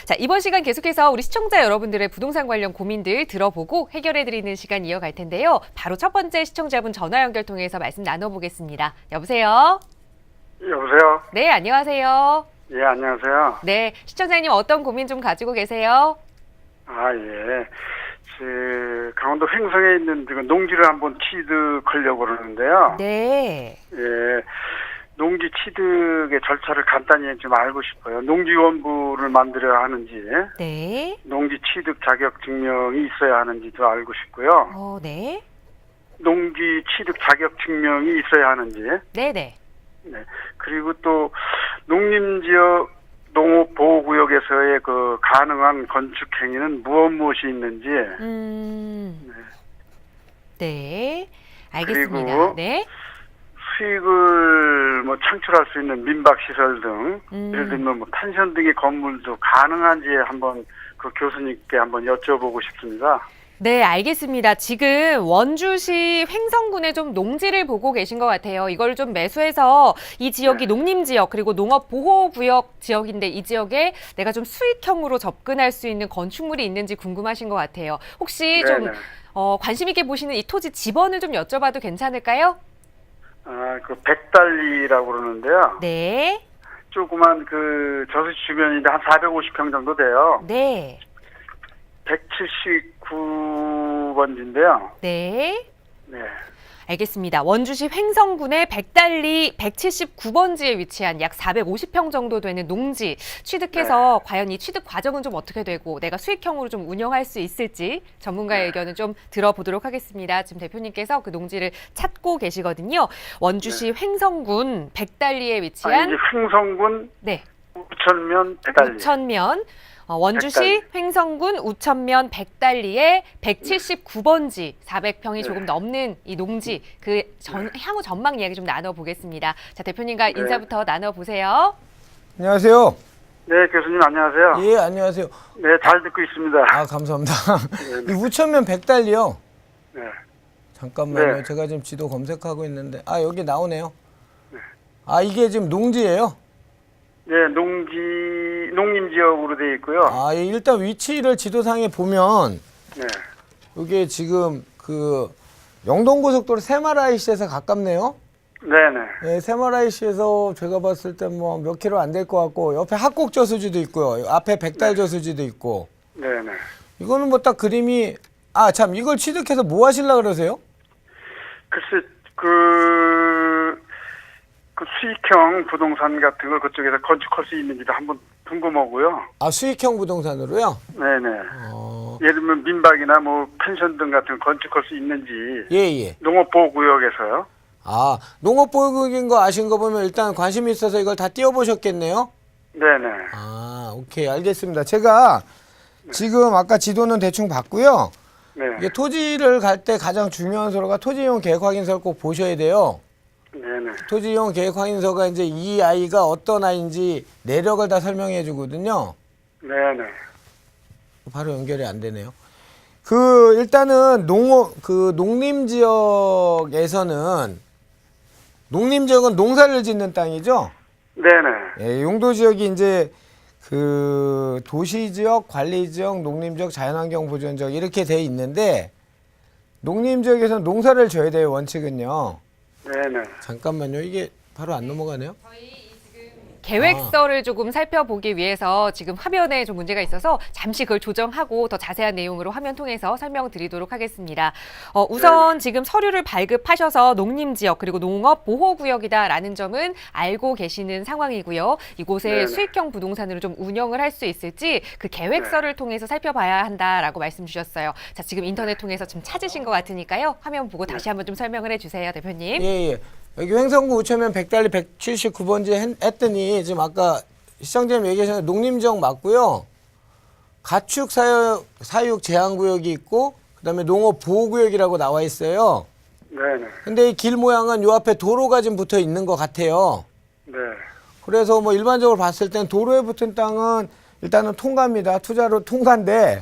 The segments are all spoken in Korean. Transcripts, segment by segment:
자, 이번 시간 계속해서 우리 시청자 여러분들의 부동산 관련 고민들 들어보고 해결해드리는 시간 이어갈 텐데요. 바로 첫 번째 시청자분 전화 연결 통해서 말씀 나눠보겠습니다. 여보세요? 여보세요? 네, 안녕하세요. 예, 안녕하세요. 네, 시청자님 어떤 고민 좀 가지고 계세요? 아, 예. 강원도 횡성에 있는 지금 농지를 한번 취득하려고 그러는데요. 네. 예. 농지 취득의 절차를 간단히 좀 알고 싶어요. 농지원부를 만들어야 하는지, 네. 농지 취득 자격 증명이 있어야 하는지도 알고 싶고요. 네. 농지 취득 자격 증명이 있어야 하는지, 네네. 네. 그리고 또 농림지역 농업보호구역에서의 그 가능한 건축 행위는 무엇이 있는지. 네. 알겠습니다. 그리고 네. 수익을 뭐 창출할 수 있는 민박시설 등, 예를 들면 뭐 펜션 등의 건물도 가능한지 한번 그 교수님께 한번 여쭤보고 싶습니다. 네, 알겠습니다. 지금 원주시 횡성군에 좀 농지를 보고 계신 것 같아요. 이걸 좀 매수해서 이 지역이 농림지역 그리고 농업보호구역 지역인데 이 지역에 내가 좀 수익형으로 접근할 수 있는 건축물이 있는지 궁금하신 것 같아요. 혹시 좀 관심 있게 보시는 이 토지 지번을 좀 여쭤봐도 괜찮을까요? 그 백달리라고 그러는데요. 네. 조그만 그 저수지 주변인데 한 450평 정도 돼요. 네. 179번지인데요. 네. 네. 알겠습니다. 원주시 횡성군의 백달리 179번지에 위치한 약 450평 정도 되는 농지 취득해서 과연 이 취득 과정은 좀 어떻게 되고 내가 수익형으로 좀 운영할 수 있을지 전문가의 의견을 좀 들어보도록 하겠습니다. 지금 대표님께서 그 농지를 찾고 계시거든요. 원주시 횡성군 백달리에 위치한 이제 횡성군 네. 우천면 백달리. 우천면 원주시 횡성군 우천면 백달리의 179번지 400평이 조금 넘는 이 농지 향후 전망 이야기 좀 나눠보겠습니다. 자, 대표님과 인사부터 나눠보세요. 안녕하세요. 네, 교수님 안녕하세요. 예, 안녕하세요. 네, 잘 듣고 있습니다. 아, 감사합니다. 이 우천면 백달리요. 네. 잠깐만요. 네. 제가 지금 지도 검색하고 있는데 여기 나오네요. 이게 지금 농지예요? 네, 농림지역으로 되어 있고요. 예, 일단 위치를 지도상에 보면 네. 이게 지금 그 영동고속도로 새마라이시에서 가깝네요. 네네. 예, 새마라이시에서 제가 봤을 때 뭐 몇 킬로 안 될 것 같고 옆에 합곡저수지도 있고요. 앞에 백달저수지도 있고. 네네. 이거는 뭐 딱 그림이 참 이걸 취득해서 뭐 하시려고 그러세요? 글쎄, 그 수익형 부동산 같은 걸 그쪽에서 건축할 수 있는지도 한번 궁금하고요. 수익형 부동산으로요? 네네. 예를 들면 민박이나 뭐 펜션 등 같은 걸 건축할 수 있는지. 예. 농업보호구역에서요. 농업보호구역인 거 아신 거 보면 일단 관심이 있어서 이걸 다 띄워보셨겠네요? 네네. 오케이, 알겠습니다. 제가 지금 아까 지도는 대충 봤고요. 네. 이게 토지를 갈 때 가장 중요한 서류가 토지이용 계획 확인서를 꼭 보셔야 돼요. 네네. 토지이용 계획 확인서가 이제 이 아이가 어떤 아이인지 내력을 다 설명해 주거든요. 네네. 바로 연결이 안 되네요. 일단은 농림지역에서는 농림지역은 농사를 짓는 땅이죠. 네네. 예, 용도지역이 이제 그 도시지역, 관리지역, 농림지역, 자연환경보전지역 이렇게 돼 있는데 농림지역에서는 농사를 져야 돼요, 원칙은요. 네네. 잠깐만요. 이게 바로 안 넘어가네요. 계획서를 조금 살펴보기 위해서 지금 화면에 좀 문제가 있어서 잠시 그걸 조정하고 더 자세한 내용으로 화면 통해서 설명드리도록 하겠습니다. 우선 지금 서류를 발급하셔서 농림지역 그리고 농업보호구역이다라는 점은 알고 계시는 상황이고요. 이곳에 수익형 부동산으로 좀 운영을 할 수 있을지 그 계획서를 통해서 살펴봐야 한다라고 말씀 주셨어요. 자, 지금 인터넷 통해서 좀 찾으신 것 같으니까요. 화면 보고 다시 한번 좀 설명을 해주세요, 대표님. 예. 여기 횡성구 우천면 백달리 179번지 했더니 지금 아까 시청자님 얘기하신 농림지역 맞고요. 가축 사육 제한구역이 있고 그다음에 농업보호구역이라고 나와 있어요. 네네. 근데 이 길 모양은 요 앞에 도로가 좀 붙어 있는 것 같아요. 네. 그래서 뭐 일반적으로 봤을 땐 도로에 붙은 땅은 일단은 통과입니다. 투자로 통과인데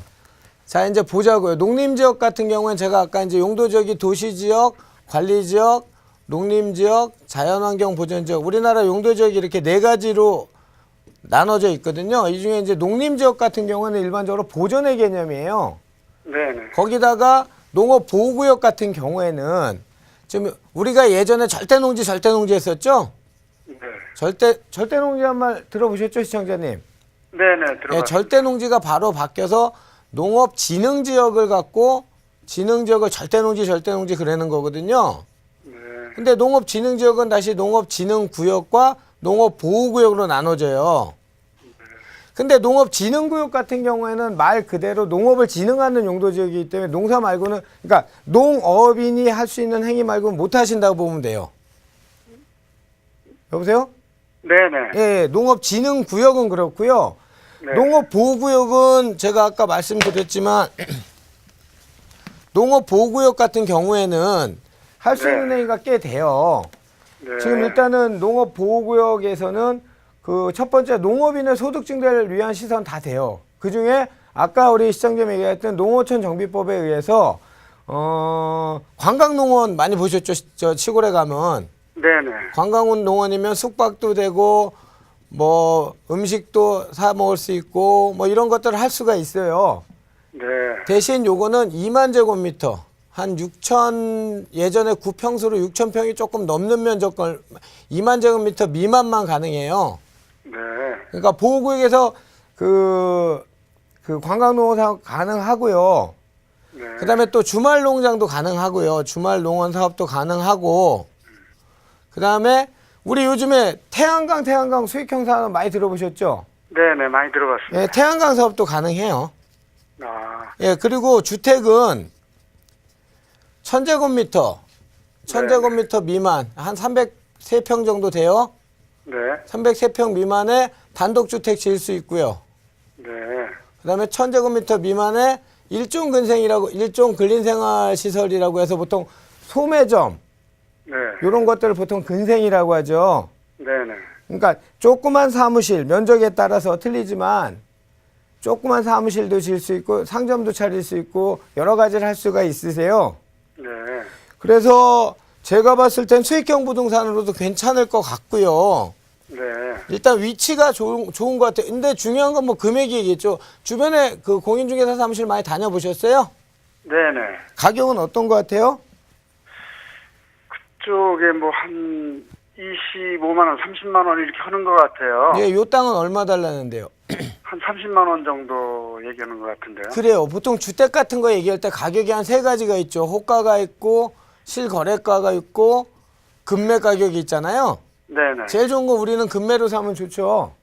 자 이제 보자고요. 농림지역 같은 경우는 제가 아까 이제 용도지역이 도시지역, 관리지역, 농림지역, 자연환경보전지역, 우리나라 용도지역이 이렇게 네 가지로 나눠져 있거든요. 이 중에 이제 농림지역 같은 경우는 일반적으로 보존의 개념이에요. 네네. 거기다가 농업보호구역 같은 경우에는 지금 우리가 예전에 절대농지 했었죠? 네. 절대농지란 말 들어보셨죠, 시청자님? 네네. 예, 들어봤습니다. 절대농지가 바로 바뀌어서 농업진흥지역을 갖고 진흥지역을 절대농지 그러는 거거든요. 네. 근데 농업진흥지역은 다시 농업진흥구역과 농업보호구역으로 나눠져요. 근데 농업진흥구역 같은 경우에는 말 그대로 농업을 진흥하는 용도지역이기 때문에 농사 말고는, 그러니까 농업인이 할 수 있는 행위 말고는 못 하신다고 보면 돼요. 여보세요? 네네. 예, 농업진흥구역은 그렇고요. 네. 농업보호구역은 제가 아까 말씀드렸지만 농업보호구역 같은 경우에는 할 수 네. 있는 행위가 꽤 돼요. 네. 지금 일단은 농업보호구역에서는 그 첫 번째 농업인의 소득 증대를 위한 시선 다 돼요. 그 중에 아까 우리 시청자님 얘기했던 농어촌 정비법에 의해서 관광농원 많이 보셨죠? 저 시골에 가면 네네. 관광농원이면 숙박도 되고 뭐 음식도 사 먹을 수 있고 뭐 이런 것들을 할 수가 있어요. 네. 대신 요거는 2만 제곱미터 한 6천 예전에 구평수로 6천 평이 조금 넘는 면적을 2만 제곱미터 미만만 가능해요. 네. 그러니까 보호구역에서 그 관광농원 사업 가능하고요. 네. 그다음에 또 주말 농장도 가능하고요. 주말 농원 사업도 가능하고. 그다음에 우리 요즘에 태양광 수익형 사업 많이 들어보셨죠? 네네. 많이 들어봤습니다. 예, 태양광 사업도 가능해요. 아. 예, 그리고 주택은 1000제곱미터 미만 한 303평 정도 돼요. 네. 303평 미만의 단독주택 지을 수 있고요. 네. 그다음에 1000제곱미터 미만의 일종 근린생활시설이라고 해서 보통 소매점 네. 이런 것들을 보통 근생이라고 하죠. 네네. 그러니까 조그만 사무실 면적에 따라서 틀리지만 조그만 사무실도 지을 수 있고 상점도 차릴 수 있고 여러 가지를 할 수가 있으세요. 네. 그래서 제가 봤을 땐 수익형 부동산으로도 괜찮을 것 같고요. 네. 일단 위치가 좋은 것 같아요. 근데 중요한 건 뭐 금액이겠죠. 주변에 그 공인중개사 사무실 많이 다녀보셨어요? 네네. 가격은 어떤 것 같아요? 그쪽에 뭐 한 25만 원, 30만 원 이렇게 하는 것 같아요. 예, 요 땅은 얼마 달라는데요? 한 30만 원 정도 얘기하는 것 같은데요. 그래요. 보통 주택 같은 거 얘기할 때 가격이 한 세 가지가 있죠. 호가가 있고 실거래가가 있고 금매 가격이 있잖아요. 네네. 제일 좋은 거 우리는 금매로 사면 좋죠.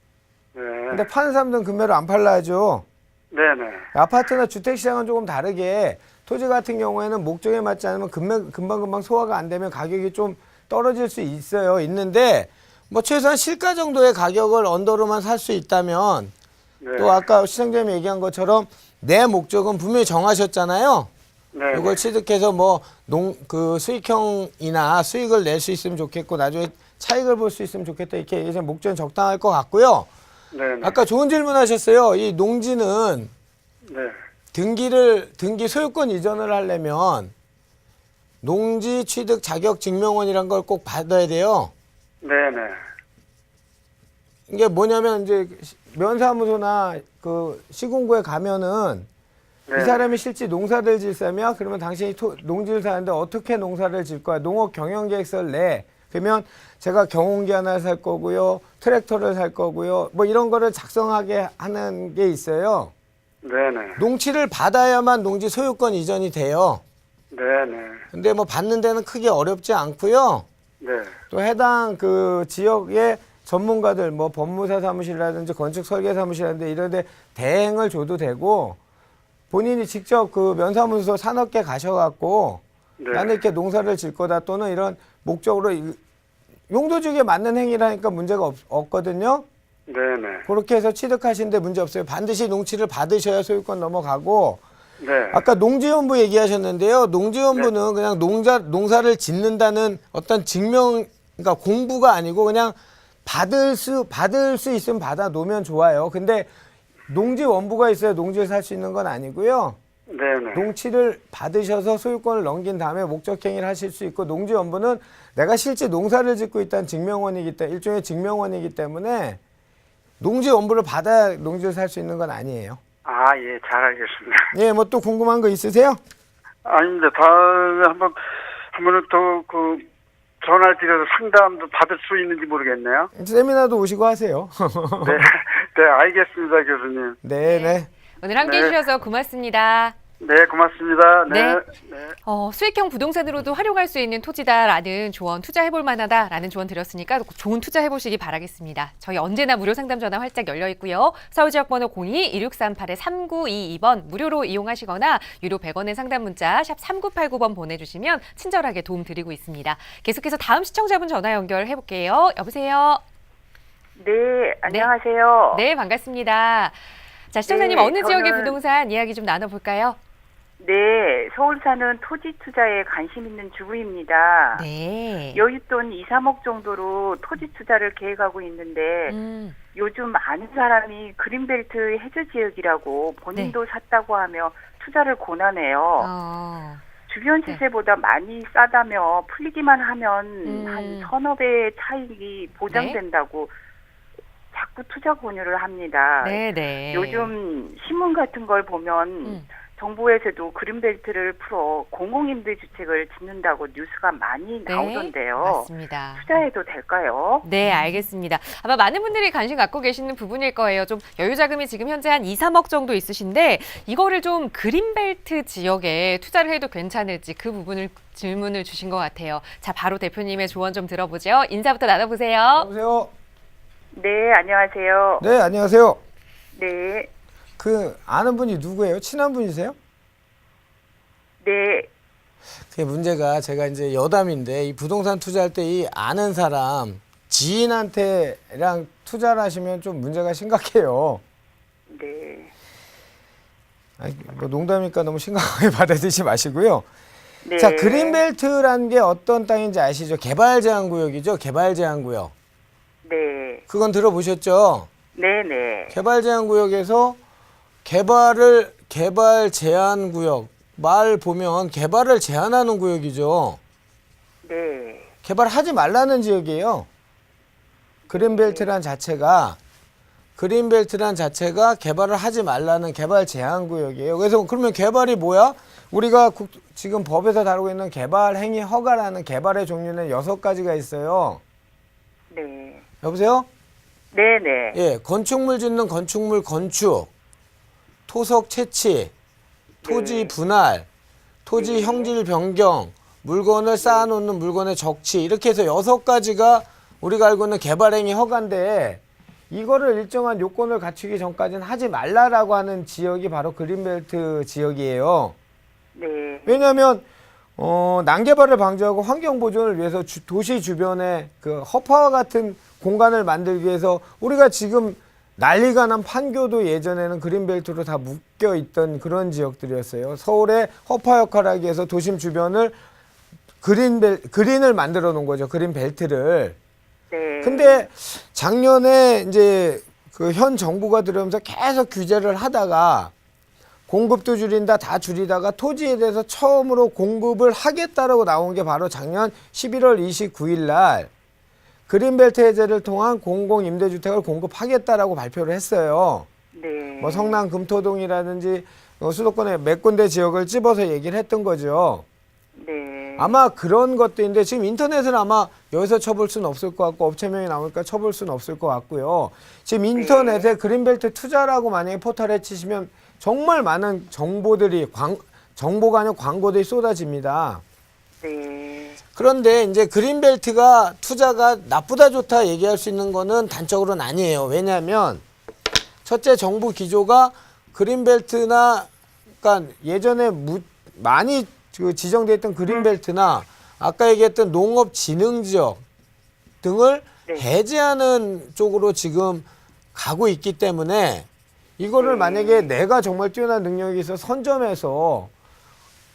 네. 근데 파는 사람들은 금매로 안 팔라 하죠. 네네. 아파트나 주택 시장은 조금 다르게 토지 같은 경우에는 목적에 맞지 않으면 금방금방 소화가 안 되면 가격이 좀 떨어질 수 있는데 뭐 최소한 실가 정도의 가격을 언더로만 살 수 있다면 네. 또 아까 시청자님이 얘기한 것처럼 내 목적은 분명히 정하셨잖아요. 네. 이걸 취득해서 뭐 수익형이나 수익을 낼 수 있으면 좋겠고 나중에 차익을 볼 수 있으면 좋겠다 이렇게 예전 목적은 적당할 것 같고요. 네네. 아까 좋은 질문 하셨어요. 이 농지는 네. 등기 소유권 이전을 하려면 농지 취득 자격 증명원이란 걸 꼭 받아야 돼요. 네네. 이게 뭐냐면 이제 면사무소나 그 시군구에 가면은 네. 이 사람이 실제 농사를 질 사람이야? 그러면 당신이 농지를 사는데 어떻게 농사를 질 거야? 농업 경영계획서를 내. 그러면 제가 경운기 하나 살 거고요. 트랙터를 살 거고요. 뭐 이런 거를 작성하게 하는 게 있어요. 네네. 농지를 받아야만 농지 소유권 이전이 돼요. 네네. 근데 뭐 받는 데는 크게 어렵지 않고요. 네. 또 해당 그 지역의 전문가들 뭐 법무사 사무실이라든지 건축 설계 사무실이라든지 이런 데 대행을 줘도 되고 본인이 직접 그 면사무소 산업계 가셔갖고 네. 나는 이렇게 농사를 질 거다 또는 이런 목적으로 용도주기에 맞는 행위라니까 문제가 없거든요. 네네. 그렇게 해서 취득하시는데 문제 없어요. 반드시 농지를 받으셔야 소유권 넘어가고 네. 아까 농지연부 얘기하셨는데요. 농지연부는 그냥 농사를 짓는다는 어떤 증명, 그러니까 공부가 아니고 그냥 받을 수 있으면 받아 놓으면 좋아요. 근데 농지원부가 있어야 농지를 살 수 있는 건 아니고요. 네네. 농지를 받으셔서 소유권을 넘긴 다음에 목적행위를 하실 수 있고 농지연부는 내가 실제 농사를 짓고 있다는 증명원이기 때문에 일종의 증명원이기 때문에 농지 원부를 받아야 농지를 살 수 있는 건 아니에요. 아, 예, 잘 알겠습니다. 예, 뭐 또 궁금한 거 있으세요? 아닙니다. 다음에 한번은 또 전화를 드려서 상담도 받을 수 있는지 모르겠네요. 세미나도 오시고 하세요. 네, 네, 알겠습니다, 교수님. 네, 네. 오늘 함께 네. 해주셔서 고맙습니다. 네, 고맙습니다. 네. 네. 네. 수익형 부동산으로도 활용할 수 있는 토지다라는 조언, 투자해볼 만하다라는 조언 드렸으니까 좋은 투자해보시기 바라겠습니다. 저희 언제나 무료 상담 전화 활짝 열려 있고요. 서울지역번호 02-2638-3922번 무료로 이용하시거나 유료 100원의 상담 문자 샵 3989번 보내주시면 친절하게 도움 드리고 있습니다. 계속해서 다음 시청자분 전화 연결해볼게요. 여보세요? 네, 안녕하세요. 네, 반갑습니다. 자, 시청자님 네, 어느 지역의 저는- 부동산 이야기 좀 나눠볼까요? 네, 서울 사는 토지 투자에 관심 있는 주부입니다. 네. 여윳돈 2, 3억 정도로 토지 투자를 계획하고 있는데 요즘 아는 사람이 그린벨트 해저 지역이라고 본인도 샀다고 하며 투자를 권하네요. 주변 시세보다 많이 싸다며 풀리기만 하면 한 서너 배의 차익이 보장된다고 자꾸 투자 권유를 합니다. 네네. 요즘 신문 같은 걸 보면 정부에서도 그린벨트를 풀어 공공임대주택을 짓는다고 뉴스가 많이 나오던데요. 맞습니다. 투자해도 될까요? 네, 알겠습니다. 아마 많은 분들이 관심 갖고 계시는 부분일 거예요. 좀 여유 자금이 지금 현재 한 2, 3억 정도 있으신데 이거를 좀 그린벨트 지역에 투자를 해도 괜찮을지 그 부분을 질문을 주신 것 같아요. 자, 바로 대표님의 조언 좀 들어보죠. 인사부터 나눠보세요. 여보세요? 네, 안녕하세요. 네, 안녕하세요. 네, 아는 분이 누구예요? 친한 분이세요? 네, 그게 문제가 제가 이제 여담인데 이 부동산 투자할 때 이 아는 사람 지인한테랑 투자를 하시면 좀 문제가 심각해요. 네, 아니, 뭐 농담이니까 너무 심각하게 받아들이지 마시고요. 네. 자, 그린벨트라는 게 어떤 땅인지 아시죠? 개발 제한 구역이죠. 개발 제한 구역. 네, 그건 들어보셨죠? 네, 네, 개발 제한 구역에서 개발 제한 구역 말 보면 개발을 제한하는 구역이죠. 네, 개발하지 말라는 지역이에요. 그린벨트란 자체가 개발을 하지 말라는 개발 제한 구역이에요. 그래서 그러면 개발이 뭐야? 우리가 지금 법에서 다루고 있는 개발 행위 허가라는 개발의 종류는 6가지가 있어요. 네, 여보세요? 네, 네, 예, 건축물 짓는 건축물 건축, 토석 채취, 토지 분할, 토지 형질 변경, 물건을 쌓아놓는 물건의 적치 이렇게 해서 6가지가 우리가 알고 있는 개발행위 허가인데 이거를 일정한 요건을 갖추기 전까지는 하지 말라라고 하는 지역이 바로 그린벨트 지역이에요. 네, 왜냐하면 난개발을 방지하고 환경 보존을 위해서 도시 주변에 그 허파와 같은 공간을 만들기 위해서 우리가 지금 난리가 난 판교도 예전에는 그린벨트로 다 묶여 있던 그런 지역들이었어요. 서울의 허파 역할을 하기 위해서 도심 주변을 그린을 만들어 놓은 거죠. 그린벨트를. 네. 근데 작년에 이제 그 현 정부가 들어오면서 계속 규제를 하다가 공급도 줄인다 다 줄이다가 토지에 대해서 처음으로 공급을 하겠다라고 나온 게 바로 작년 11월 29일 날 그린벨트 해제를 통한 공공임대주택을 공급하겠다라고 발표를 했어요. 네. 뭐 성남 금토동이라든지 수도권의 몇 군데 지역을 집어서 얘기를 했던 거죠. 네. 아마 그런 것들인데 지금 인터넷은 아마 여기서 쳐볼 수는 없을 것 같고 업체명이 나오니까 쳐볼 수는 없을 것 같고요. 지금 인터넷에 그린벨트 투자라고 만약에 포털에 치시면 정말 많은 정보들이 정보가 아니라 광고들이 쏟아집니다. 네. 그런데 이제 그린벨트가 투자가 나쁘다 좋다 얘기할 수 있는 거는 단적으로는 아니에요. 왜냐하면 첫째 정부 기조가 그린벨트나 그러니까 예전에 많이 지정되어 있던 그린벨트나 아까 얘기했던 농업진흥지역 등을 네. 해제하는 쪽으로 지금 가고 있기 때문에 이거를 만약에 내가 정말 뛰어난 능력이 있어 선점해서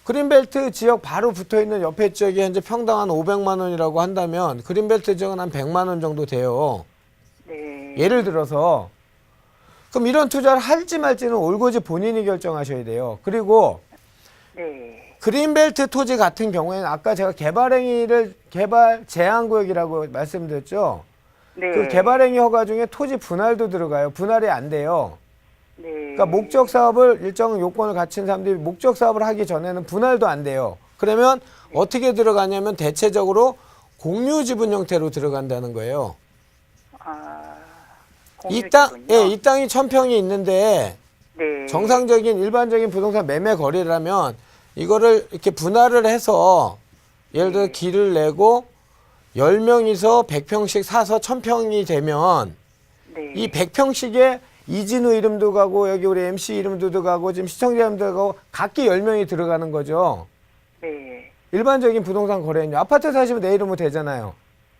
그린벨트 지역 바로 붙어있는 옆에 지역이 현재 평당 한 500만 원이라고 한다면 그린벨트 지역은 한 100만 원 정도 돼요. 네. 예를 들어서 그럼 이런 투자를 할지 말지는 올고지 본인이 결정하셔야 돼요. 그리고 네. 그린벨트 토지 같은 경우에는 아까 제가 개발 제한구역이라고 말씀드렸죠. 네. 그 개발행위 허가 중에 토지 분할도 들어가요. 분할이 안 돼요. 네. 그러니까 목적 사업을 일정 요건을 갖춘 사람들이 목적 사업을 하기 전에는 분할도 안 돼요. 그러면 어떻게 들어가냐면 대체적으로 공유 지분 형태로 들어간다는 거예요. 아, 이 땅, 공유지군요. 예, 이 땅이 1000평이 있는데 네. 정상적인 일반적인 부동산 매매 거래라면 이거를 이렇게 분할을 해서 예를 들어 길을 내고 10명이서 100평씩 사서 1000평이 되면 네. 이 100평씩에 이진우 이름도 가고 여기 우리 MC 이름도 들어가고 지금 시청자 이름도 가고 각기 10명이 들어가는 거죠. 네. 일반적인 부동산 거래는요. 아파트 사시면 내 이름으로 되잖아요.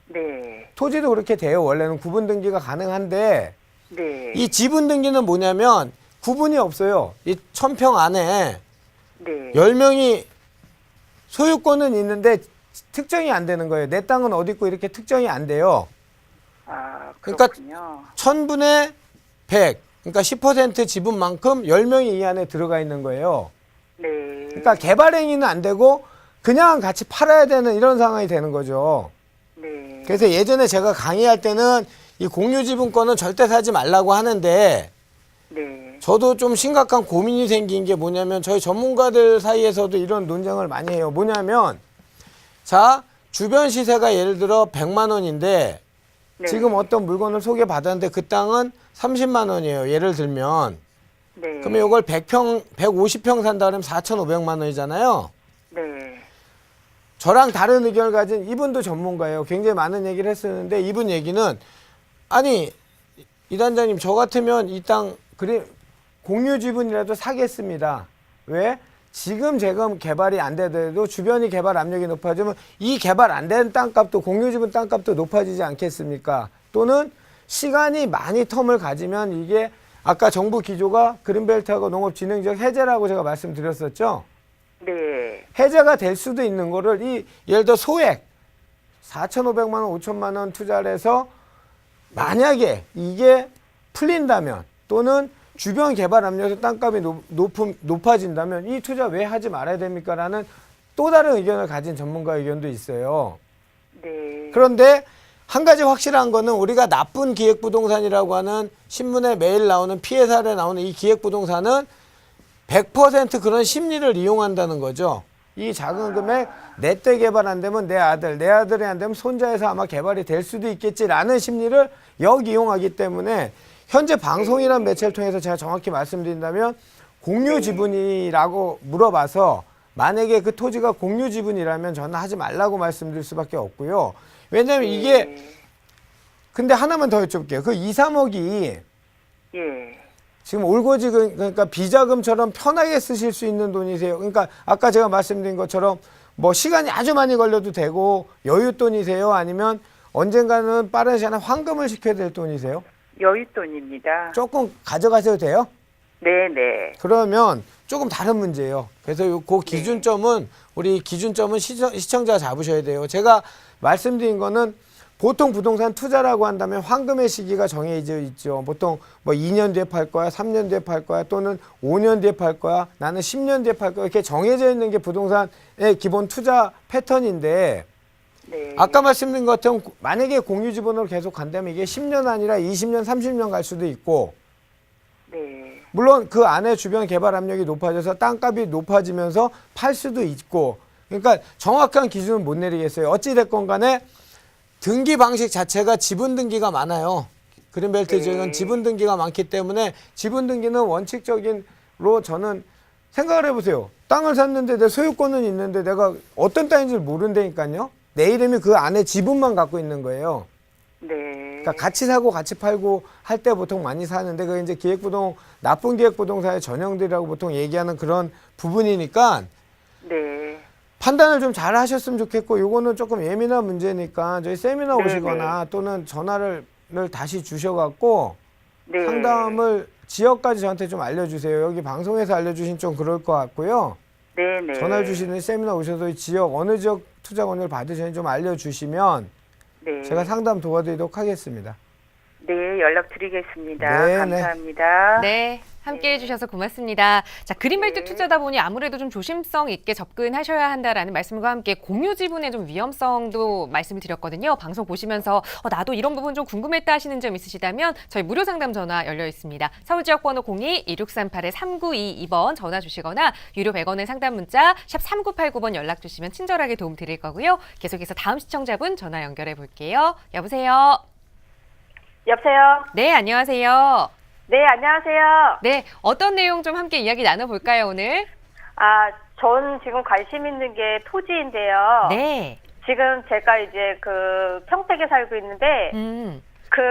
네. 토지도 그렇게 돼요. 원래는 구분 등기가 가능한데 네. 이 지분 등기는 뭐냐면 구분이 없어요. 이 1000평 안에 네. 10명이 소유권은 있는데 특정이 안 되는 거예요. 내 땅은 어디 있고 이렇게 특정이 안 돼요. 아, 그러니까 그렇군요. 1000분의 100, 그러니까 10% 지분만큼 10명이 이 안에 들어가 있는 거예요. 네. 그러니까 개발행위는 안 되고 그냥 같이 팔아야 되는 이런 상황이 되는 거죠. 네. 그래서 예전에 제가 강의할 때는 이 공유지분권은 절대 사지 말라고 하는데 네. 저도 좀 심각한 고민이 생긴 게 뭐냐면 저희 전문가들 사이에서도 이런 논쟁을 많이 해요. 뭐냐면 자, 주변 시세가 예를 들어 100만 원인데 네. 지금 어떤 물건을 소개받았는데 그 땅은 30만 원이에요. 예를 들면. 네. 그러면 이걸 100평, 150평 산다 그러면 4,500만 원이잖아요. 네. 저랑 다른 의견을 가진 이분도 전문가예요. 굉장히 많은 얘기를 했었는데 이분 얘기는 아니 이 단장님 저 같으면 이 땅 그래 공유 지분이라도 사겠습니다. 왜? 지금 개발이 안 되더라도 주변이 개발 압력이 높아지면 이 개발 안 된 땅값도 공유 지분 땅값도 높아지지 않겠습니까? 또는 시간이 많이 텀을 가지면 이게 아까 정부 기조가 그린벨트하고 농업진흥지역 해제라고 제가 말씀드렸었죠. 네. 해제가 될 수도 있는 거를 예를 들어 소액 4,500만 원, 5천만 원 투자를 해서 만약에 이게 풀린다면 또는 주변 개발 압력에서 땅값이 높아진다면 이 투자 왜 하지 말아야 됩니까? 라는 또 다른 의견을 가진 전문가 의견도 있어요. 네. 그런데 한 가지 확실한 거는 우리가 나쁜 기획부동산이라고 하는 신문에 매일 나오는 피해 사례 나오는 이 기획부동산은 100% 그런 심리를 이용한다는 거죠. 이 작은 금액 내 때 개발 안 되면 내 아들이 안 되면 손자에서 아마 개발이 될 수도 있겠지라는 심리를 역이용하기 때문에 현재 방송이란 매체를 통해서 제가 정확히 말씀드린다면 공유 지분이라고 물어봐서 만약에 그 토지가 공유 지분이라면 저는 하지 말라고 말씀드릴 수밖에 없고요. 왜냐하면 이게 근데 하나만 더 여쭤볼게요. 그 2, 3억이 예. 지금 올고지금 그러니까 비자금처럼 편하게 쓰실 수 있는 돈이세요. 그러니까 아까 제가 말씀드린 것처럼 뭐 시간이 아주 많이 걸려도 되고 여윳돈이세요? 아니면 언젠가는 빠른 시간에 환금을 시켜야 될 돈이세요? 여윳돈입니다. 조금 가져가셔도 돼요? 네네. 그러면 조금 다른 문제예요. 그래서 그 기준점은 우리 기준점은 시청자가 잡으셔야 돼요. 제가 말씀드린 거는 보통 부동산 투자라고 한다면 환금의 시기가 정해져 있죠. 보통 뭐 2년 뒤에 팔 거야, 3년 뒤에 팔 거야, 또는 5년 뒤에 팔 거야, 나는 10년 뒤에 팔 거야. 이렇게 정해져 있는 게 부동산의 기본 투자 패턴인데 네. 아까 말씀드린 것처럼 만약에 공유 지분으로 계속 간다면 이게 10년 아니라 20년, 30년 갈 수도 있고 네. 물론 그 안에 주변 개발 압력이 높아져서 땅값이 높아지면서 팔 수도 있고 그러니까 정확한 기준은 못 내리겠어요. 어찌됐건 간에 등기 방식 자체가 지분 등기가 많아요. 그린벨트 지역은 지분 등기가 많기 때문에 지분 등기는 원칙적인로 저는 생각을 해보세요. 땅을 샀는데 내 소유권은 있는데 내가 어떤 땅인지를 모른다니까요. 내 이름이 그 안에 지분만 갖고 있는 거예요. 네. 그러니까 같이 사고 같이 팔고 할 때 보통 많이 사는데 그게 이제 나쁜 기획부동산의 전형들이라고 보통 얘기하는 그런 부분이니까 네. 판단을 좀 잘 하셨으면 좋겠고 요거는 조금 예민한 문제니까 저희 세미나 네, 오시거나 또는 전화를 다시 주셔갖고 네. 상담을 지역까지 저한테 좀 알려주세요. 여기 방송에서 알려주신 좀 그럴 것 같고요. 네네. 전화 주시는 세미나 오셔서 이 지역 어느 지역 투자 권유를 받으시는지 좀 알려주시면 네. 제가 상담 도와드리도록 하겠습니다. 네, 연락드리겠습니다. 네, 네. 감사합니다. 네. 함께 해주셔서 고맙습니다. 자, 그린벨트 네. 투자다 보니 아무래도 좀 조심성 있게 접근하셔야 한다라는 말씀과 함께 공유 지분의 좀 위험성도 말씀을 드렸거든요. 방송 보시면서 나도 이런 부분 좀 궁금했다 하시는 점 있으시다면 저희 무료 상담 전화 열려 있습니다. 서울지역번호 02-2638-3922번 전화 주시거나 유료 100원의 상담 문자 샵 3989번 연락 주시면 친절하게 도움 드릴 거고요. 계속해서 다음 시청자분 전화 연결해 볼게요. 여보세요. 여보세요? 네, 안녕하세요. 네, 안녕하세요. 네, 어떤 내용 좀 함께 이야기 나눠볼까요, 오늘? 전 지금 관심 있는 게 토지인데요. 네. 지금 제가 이제 그 평택에 살고 있는데, 그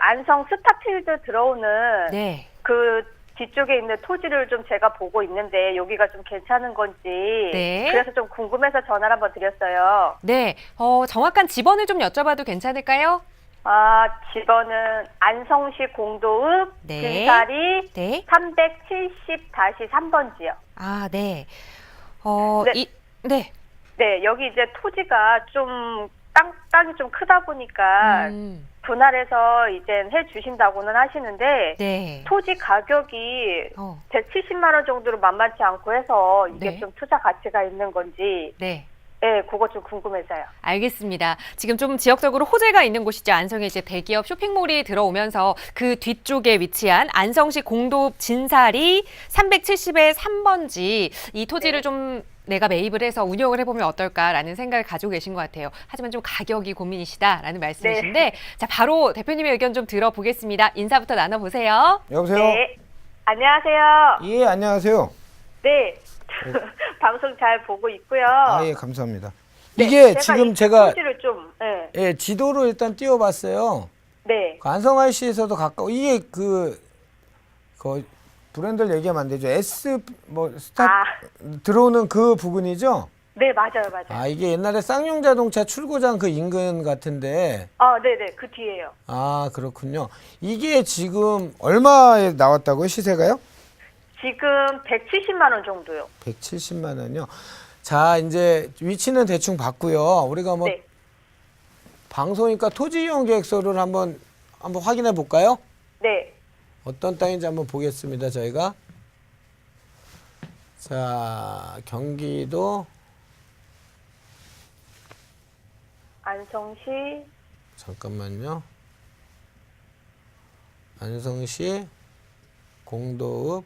안성 스타필드 들어오는 네. 그 뒤쪽에 있는 토지를 좀 제가 보고 있는데, 여기가 좀 괜찮은 건지, 네. 그래서 좀 궁금해서 전화를 한번 드렸어요. 네, 정확한 집원을 좀 여쭤봐도 괜찮을까요? 집원은 안성시 공도읍 네. 진사리 네. 370-3번지요. 네. 네. 네. 네, 여기 이제 토지가 좀 땅이 좀 크다 보니까 분할해서 이제 해 주신다고는 하시는데 네. 토지 가격이 170만 170만 원 정도로 만만치 않고 해서 이게 네. 좀 투자 가치가 있는 건지 네. 네, 그거 좀 궁금해서요. 알겠습니다. 지금 좀 지역적으로 호재가 있는 곳이죠. 안성에 이제 대기업 쇼핑몰이 들어오면서 그 뒤쪽에 위치한 안성시 공도읍 진사리 370의 3번지 이 토지를 좀 내가 매입을 해서 운영을 해보면 어떨까라는 생각을 가지고 계신 것 같아요. 하지만 좀 가격이 고민이시다라는 말씀이신데 자, 바로 대표님의 의견 좀 들어보겠습니다. 인사부터 나눠보세요. 여보세요? 네, 안녕하세요. 예, 안녕하세요. 네, 방송 잘 보고 있고요. 예, 감사합니다. 네, 이게 지금 이 제가 토지를 좀, 네, 예, 지도로 일단 띄워봤어요. 네, 그 안성 IC에서도 가까워. 이게 그 브랜드를 얘기하면 안 되죠. 들어오는 그 부근이죠? 네, 맞아요. 이게 옛날에 쌍용 자동차 출고장 그 인근 같은데. 네네, 그 뒤에요. 그렇군요. 이게 지금 얼마에 나왔다고요, 시세가요? 지금 170만 원 정도요. 170만 원이요. 자, 이제 위치는 대충 봤고요. 우리가 네, 방송이니까 토지 이용 계획서를 한번 확인해 볼까요? 네, 어떤 땅인지 한번 보겠습니다, 저희가. 자, 경기도 안성시, 잠깐만요. 안성시 공도읍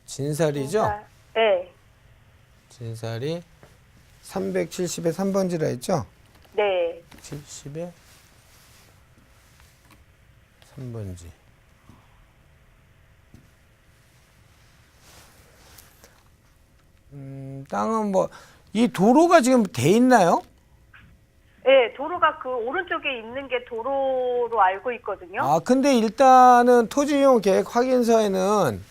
진사리죠? 네, 진사리 370에 3번지라 했죠? 네, 70에 3번지. 땅은 이 도로가 지금 돼 있나요? 네, 도로가 그 오른쪽에 있는 게 도로로 알고 있거든요. 근데 일단은 토지 이용 계획 확인서에는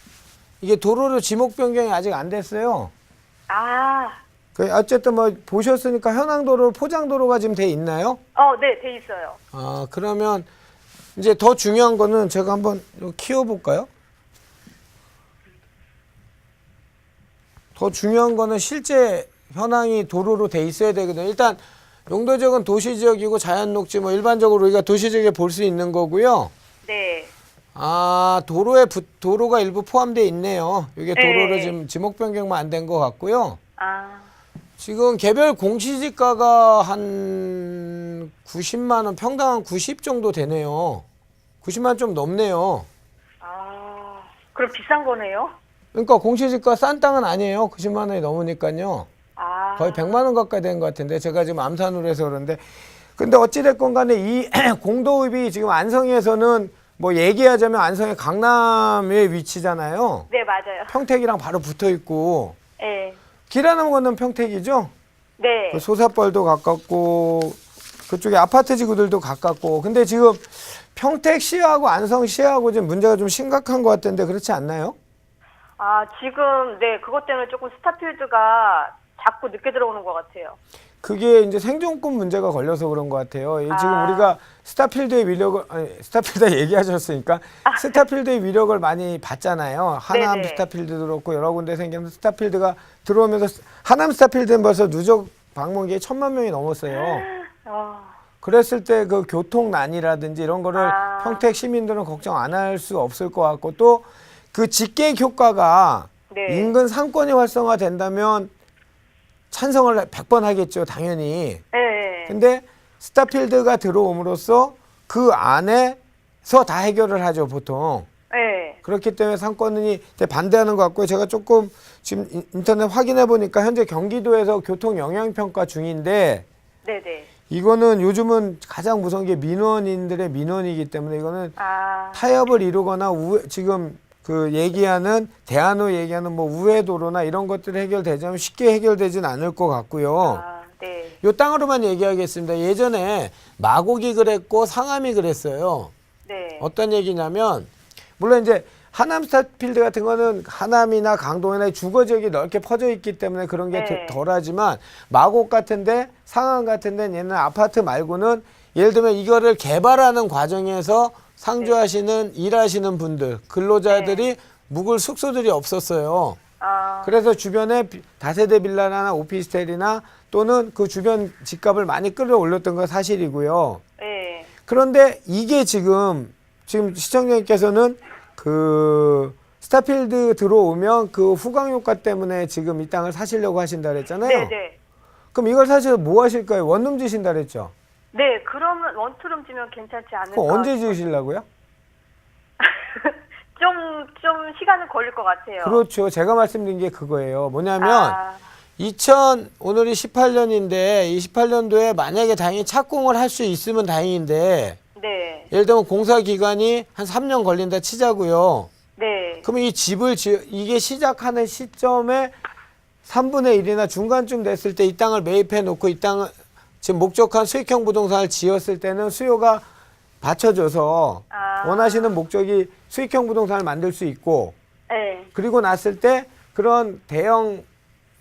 이게 도로로 지목 변경이 아직 안 됐어요. 어쨌든 보셨으니까 현황도로, 포장도로가 지금 돼 있나요? 네, 돼 있어요. 그러면 이제 더 중요한 거는 제가 한번 키워볼까요? 더 중요한 거는 실제 현황이 도로로 돼 있어야 되거든요. 일단 용도지역은 도시지역이고 자연녹지 일반적으로 우리가 도시지역에 볼 수 있는 거고요. 네, 도로가 일부 포함되어 있네요. 이게 도로로 네. 지금 지목 변경만 안 된 것 같고요. 아, 지금 개별 공시지가가 한 90만 원, 평당 한 90 정도 되네요. 90만 원 좀 넘네요. 아, 그럼 비싼 거네요? 그러니까 공시지가 싼 땅은 아니에요. 90만 원이 넘으니까요. 아, 거의 100만 원 가까이 된 것 같은데 제가 지금 암산으로 해서 그런데 근데 어찌됐건 간에 이 공도읍이 지금 안성에서는 뭐 얘기하자면 안성의 강남에 위치잖아요. 네, 맞아요. 평택이랑 바로 붙어 있고 네, 길 하나 건너면 평택이죠. 네. 그 소사벌도 가깝고 그쪽에 아파트 지구들도 가깝고 근데 지금 평택시하고 안성시하고 지금 문제가 좀 심각한 것 같은데 그렇지 않나요? 아, 지금, 네, 그것 때문에 조금 스타필드가 자꾸 늦게 들어오는 것 같아요. 그게 이제 생존권 문제가 걸려서 그런 것 같아요. 지금 우리가 스타필드의 위력을, 스타필드 얘기하셨으니까 스타필드의 위력을 많이 봤잖아요. 하남 네네. 스타필드도 그렇고 여러 군데 생기면서 스타필드가 들어오면서 하남 스타필드는 벌써 누적 방문객이 1,000만 명이 넘었어요. 그랬을 때 그 교통난이라든지 이런 거를 아. 평택 시민들은 걱정 안 할 수 없을 것 같고 또 그 직객 효과가 네. 인근 상권이 활성화된다면 찬성을 100번 하겠죠, 당연히. 네. 근데 스타필드가 들어옴으로써 그 안에서 다 해결을 하죠, 보통. 네. 그렇기 때문에 상권이 반대하는 것 같고요. 제가 조금 지금 인터넷 확인해 보니까 현재 경기도에서 교통 영향평가 중인데 네네. 이거는 요즘은 가장 무서운 게 민원인들의 민원이기 때문에 이거는 아. 타협을 이루거나 지금 그 얘기하는 대안으로 얘기하는 뭐 우회도로나 이런 것들이 해결되자면 쉽게 해결되진 않을 것 같고요. 아, 네. 요 땅으로만 얘기하겠습니다. 예전에 마곡이 그랬고 상암이 그랬어요. 네. 어떤 얘기냐면 물론 이제 하남 스타필드 같은 거는 하남이나 강동이나 주거 지역이 넓게 퍼져 있기 때문에 그런 게 네. 덜하지만 마곡 같은데 상암 같은 데는 얘는 아파트 말고는 예를 들면 이거를 개발하는 과정에서 상주하시는 일하시는 분들 근로자들이 묵을 숙소들이 없었어요. 아. 그래서 주변에 다세대 빌라나 오피스텔이나 또는 그 주변 집값을 많이 끌어올렸던 건 사실이고요. 네. 그런데 이게 지금 시청자님께서는 그 스타필드 들어오면 그 후광 효과 때문에 지금 이 땅을 사시려고 하신다 그랬잖아요. 네네. 그럼 이걸 사셔서 뭐 하실 거예요? 원룸 지신다 그랬죠? 네, 그러면 원투룸 지면 괜찮지 않을까? 그럼 언제 지으시려고요? 좀 시간은 걸릴 것 같아요. 그렇죠. 제가 말씀드린 게 그거예요. 뭐냐면 아, 오늘이 18년인데 이 18년도에 만약에 다행히 착공을 할 수 있으면 다행인데 네. 예를 들면 공사 기간이 한 3년 걸린다 치자고요. 네. 그러면 이 집을 이게 시작하는 시점에 3분의 1이나 중간쯤 됐을 때 이 땅을 매입해 놓고 이 땅을 지금 목적한 수익형 부동산을 지었을 때는 수요가 받쳐져서 아. 원하시는 목적이 수익형 부동산을 만들 수 있고 네. 그리고 났을 때 그런 대형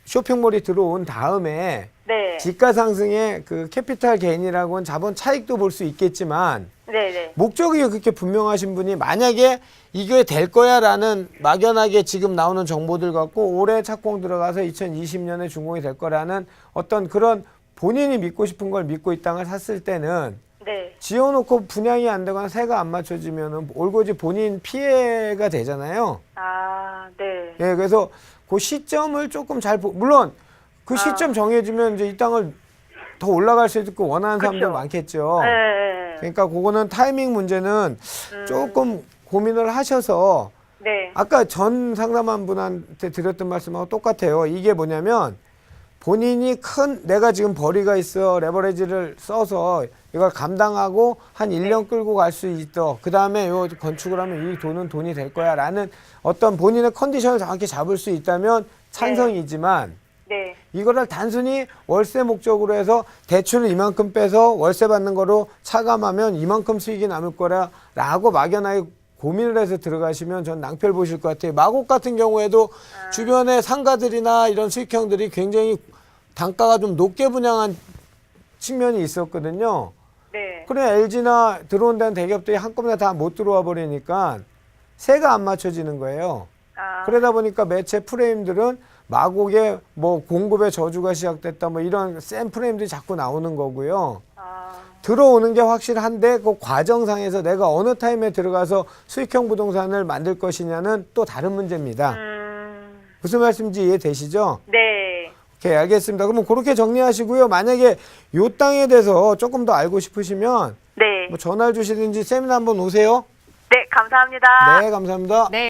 쇼핑몰이 들어온 다음에 네. 지가 상승의 그 캐피탈 게인이라고는 자본 차익도 볼 수 있겠지만 네네. 목적이 그렇게 분명하신 분이 만약에 이게 될 거야라는 막연하게 지금 나오는 정보들 갖고 올해 착공 들어가서 2020년에 준공이 될 거라는 어떤 그런 본인이 믿고 싶은 걸 믿고 이 땅을 샀을 때는 네. 지어놓고 분양이 안 되거나 세가 안 맞춰지면은 올고지 본인 피해가 되잖아요. 아, 네. 예, 그래서 그 시점을 조금 물론 그 시점 정해지면 이제 이 땅을 더 올라갈 수 있고 원하는 사람들 그쵸. 많겠죠. 네. 그러니까 그거는 타이밍 문제는 조금 고민을 하셔서 네. 아까 전 상담한 분한테 드렸던 말씀하고 똑같아요. 이게 뭐냐면 본인이 내가 지금 벌이가 있어 레버리지를 써서 이걸 감당하고 한 1년 끌고 갈 수 있어. 그 다음에 요 건축을 하면 이 돈은 돈이 될 거야 라는 어떤 본인의 컨디션을 정확히 잡을 수 있다면 찬성이지만 네. 이거를 단순히 월세 목적으로 해서 대출을 이만큼 빼서 월세 받는 거로 차감하면 이만큼 수익이 남을 거라고 막연하게 고민을 해서 들어가시면 전 낭패를 보실 것 같아요. 마곡 같은 경우에도 주변에 상가들이나 이런 수익형들이 굉장히 단가가 좀 높게 분양한 측면이 있었거든요. 네. 그래 LG나 들어온 데는 대기업들이 한꺼번에 다 못 들어와 버리니까 세가 안 맞춰지는 거예요. 아, 그러다 보니까 매체 프레임들은 마곡에 뭐 공급의 저주가 시작됐다 뭐 이런 센 프레임들이 자꾸 나오는 거고요. 아, 들어오는 게 확실한데 그 과정상에서 내가 어느 타임에 들어가서 수익형 부동산을 만들 것이냐는 또 다른 문제입니다. 무슨 말씀인지 이해되시죠? 네. 오케이, 알겠습니다. 그러면 그렇게 정리하시고요. 만약에 요 땅에 대해서 조금 더 알고 싶으시면 네. 뭐 전화를 주시든지 세미나 한번 오세요. 네, 감사합니다. 네, 감사합니다. 네.